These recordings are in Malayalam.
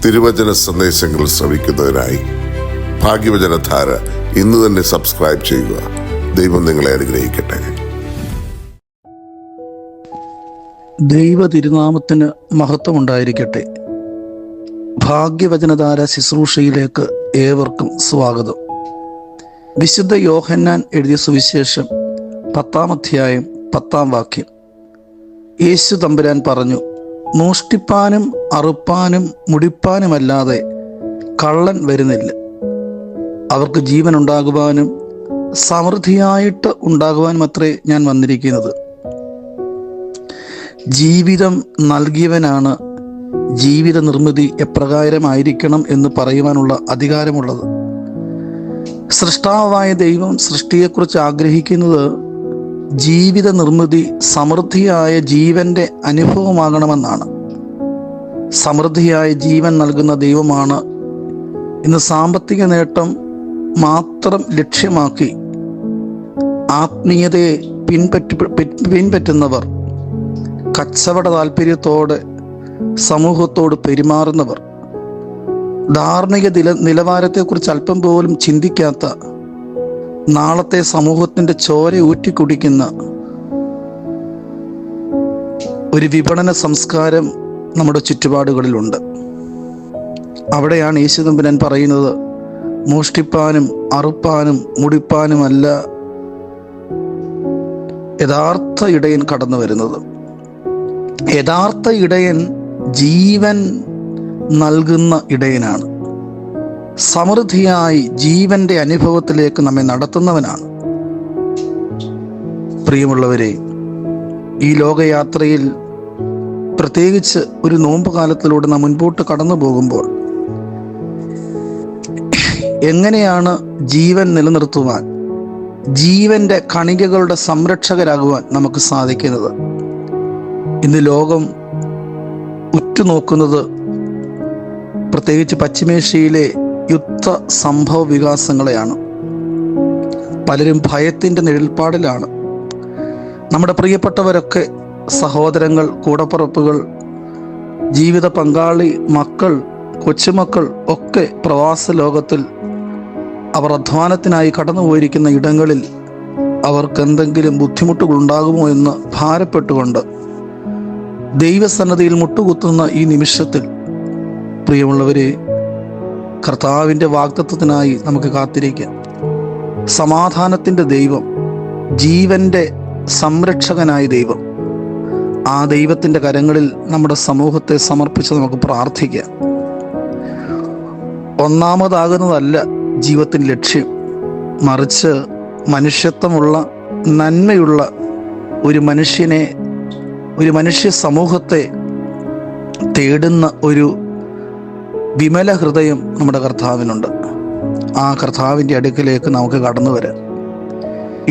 തിരുവചന സന്ദേശങ്ങൾ ശ്രവിക്കുന്നതിനായി ഭാഗ്യവചനധാര ഇന്ന് തന്നെ സബ്സ്ക്രൈബ് ചെയ്യുക. ദൈവം നിങ്ങളെ അനുഗ്രഹിക്കട്ടെ. ദൈവ തിരുനാമത്തിന് മഹത്വമുണ്ടായിരിക്കട്ടെ. ഭാഗ്യവചനധാര ശുശ്രൂഷയിലേക്ക് ഏവർക്കും സ്വാഗതം. വിശുദ്ധ യോഹന്നാൻ എഴുതിയ സുവിശേഷം 10-ാം അധ്യായം 10-ാം വാക്യം. യേശു തമ്പുരാൻ പറഞ്ഞു, മോഷ്ടിപ്പാനും അറുപ്പാനും മുടിപ്പാനുമല്ലാതെ കള്ളൻ വരുന്നില്ല. അവർക്ക് ജീവൻ ഉണ്ടാകുവാനും സമൃദ്ധിയായിട്ട് ഉണ്ടാകുവാനും അത്രേ ഞാൻ വന്നിരിക്കുന്നത്. ജീവിതം നൽകിയവനാണ് ജീവിത നിർമ്മിതി എപ്രകാരമായിരിക്കണം എന്ന് പറയുവാനുള്ള അധികാരമുള്ളത്. സൃഷ്ടാവായ ദൈവം സൃഷ്ടിയെക്കുറിച്ച് ആഗ്രഹിക്കുന്നത് ജീവിത നിർമ്മിതി സമൃദ്ധിയായ ജീവന്റെ അനുഭവമാകണമെന്നാണ്. സമൃദ്ധിയായ ജീവൻ നൽകുന്ന ദൈവമാണ്. ഇന്ന് സാമ്പത്തിക നേട്ടം മാത്രം ലക്ഷ്യമാക്കി ആത്മീയതയെ പിൻപറ്റുന്നവർ, കച്ചവട താല്പര്യത്തോടെ സമൂഹത്തോട് പെരുമാറുന്നവർ, ധാർമ്മിക നിലവാരത്തെക്കുറിച്ച് അല്പം പോലും ചിന്തിക്കാത്ത, നാളത്തെ സമൂഹത്തിൻ്റെ ചോര ഊറ്റിക്കുടിക്കുന്ന ഒരു വിപണന സംസ്കാരം നമ്മുടെ ചുറ്റുപാടുകളിലുണ്ട്. അവിടെയാണ് യേശു തമ്പുരാൻ പറയുന്നത്, മോഷ്ടിപ്പാനും അറുപ്പാനും മുടിപ്പാനുമല്ല യഥാർത്ഥ ഇടയൻ കടന്നു വരുന്നത്. യഥാർത്ഥ ഇടയൻ ജീവൻ നൽകുന്ന ഇടയനാണ്. സമൃദ്ധിയായി ജീവന്റെ അനുഭവത്തിലേക്ക് നമ്മെ നടത്തുന്നവനാണ്. പ്രിയമുള്ളവരെ, ഈ ലോകയാത്രയിൽ പ്രത്യേകിച്ച് ഒരു നോമ്പ് കാലത്തിലൂടെ നാം മുൻപോട്ട് കടന്നു പോകുമ്പോൾ എങ്ങനെയാണ് ജീവൻ നിലനിർത്തുവാൻ, ജീവന്റെ കണികകളുടെ സംരക്ഷകരാകുവാൻ നമുക്ക് സാധിക്കുന്നത്? ഇന്ന് ലോകം ഉറ്റുനോക്കുന്നത് പ്രത്യേകിച്ച് പശ്ചിമേഷ്യയിലെ യുദ്ധ സംഭവ വികാസങ്ങളെയാണ്. പലരും ഭയത്തിൻ്റെ നിഴൽപ്പാടിലാണ്. നമ്മുടെ പ്രിയപ്പെട്ടവരൊക്കെ, സഹോദരങ്ങൾ, കൂടപ്പിറപ്പുകൾ, ജീവിത പങ്കാളി, മക്കൾ, കൊച്ചുമക്കൾ ഒക്കെ പ്രവാസ ലോകത്തിൽ അവർ അധ്വാനത്തിനായി കടന്നുപോയിരിക്കുന്ന ഇടങ്ങളിൽ അവർക്ക് എന്തെങ്കിലും ബുദ്ധിമുട്ടുകൾ ഉണ്ടാകുമോ എന്ന് ഭാരപ്പെട്ടുകൊണ്ട് ദൈവസന്നദ്ധിയിൽ മുട്ടുകുത്തുന്ന ഈ നിമിഷത്തിൽ, പ്രിയമുള്ളവരെ, കർത്താവിൻ്റെ വാഗ്ദത്തത്തിനായി നമുക്ക് കാത്തിരിക്കാം. സമാധാനത്തിൻ്റെ ദൈവം, ജീവന്റെ സംരക്ഷകനായ ദൈവം, ആ ദൈവത്തിൻ്റെ കരങ്ങളിൽ നമ്മുടെ സമൂഹത്തെ സമർപ്പിച്ച് നമുക്ക് പ്രാർത്ഥിക്കാം. ഒന്നാമതാകുന്നതല്ല ജീവിതത്തിൻ്റെ ലക്ഷ്യം, മറിച്ച് മനുഷ്യത്വമുള്ള, നന്മയുള്ള ഒരു മനുഷ്യനെ, ഒരു മനുഷ്യ സമൂഹത്തെ തേടുന്ന ഒരു വിമല ഹൃദയം നമ്മുടെ കർത്താവിനുണ്ട്. ആ കർത്താവിൻ്റെ അടുക്കിലേക്ക് നമുക്ക് കടന്നു വരാം.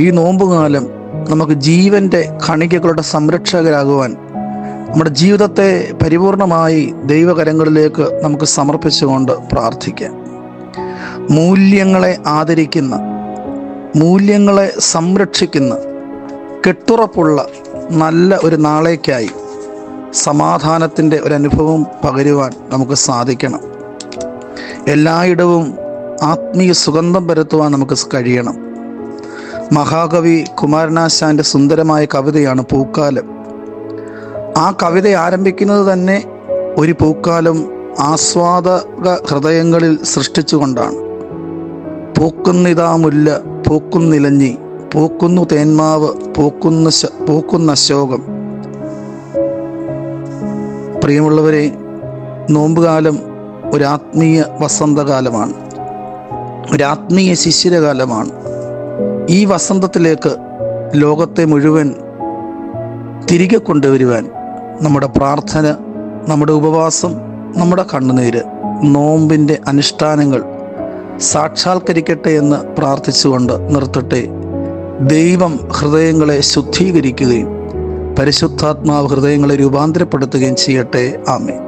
ഈ നോമ്പുകാലം നമുക്ക് ജീവന്റെ കണികകളുടെ സംരക്ഷകരാകുവാൻ, നമ്മുടെ ജീവിതത്തെ പരിപൂർണമായി ദൈവകരങ്ങളിലേക്ക് നമുക്ക് സമർപ്പിച്ചുകൊണ്ട് പ്രാർത്ഥിക്കാം. മൂല്യങ്ങളെ ആദരിക്കുന്ന, മൂല്യങ്ങളെ സംരക്ഷിക്കുന്ന, കെട്ടുറപ്പുള്ള നല്ല ഒരു നാളേക്കായി സമാധാനത്തിൻ്റെ ഒരനുഭവം പകരുവാൻ നമുക്ക് സാധിക്കണം. എല്ലായിടവും ആത്മീയ സുഗന്ധം പരത്തുവാൻ നമുക്ക് കഴിയണം. മഹാകവി കുമാരനാശാൻ്റെ സുന്ദരമായ കവിതയാണ് പൂക്കാലം. ആ കവിത ആരംഭിക്കുന്നത് തന്നെ ഒരു പൂക്കാലം ആസ്വാദക ഹൃദയങ്ങളിൽ സൃഷ്ടിച്ചുകൊണ്ടാണ്. പൂക്കുന്നിതാ മുല്ല, പൂക്കുന്നിലഞ്ഞി, പൂക്കുന്നു തേന്മാവ്, പൂക്കുന്ന ശോകം. പ്രിയമുള്ളവരെ, നോമ്പുകാലം ഒരു ആത്മീയ വസന്തകാലമാണ്, ഒരു ആത്മീയ ശിശിരകാലമാണ്. ഈ വസന്തത്തിലേക്ക് ലോകത്തെ മുഴുവൻ തിരികെ കൊണ്ടുവരുവാൻ നമ്മുടെ പ്രാർത്ഥന, നമ്മുടെ ഉപവാസം, നമ്മുടെ കണ്ണുനീര്, നോമ്പിൻ്റെ അനുഷ്ഠാനങ്ങൾ സാക്ഷാത്കരിക്കട്ടെ എന്ന് പ്രാർത്ഥിച്ചുകൊണ്ട് നിർത്തട്ടെ. ദൈവം ഹൃദയങ്ങളെ ശുദ്ധീകരിക്കുകയും പരിശുദ്ധാത്മാവ് ഹൃദയങ്ങളെ രൂപാന്തരപ്പെടുത്തുകയും ചെയ്യട്ടെ. ആമേൻ.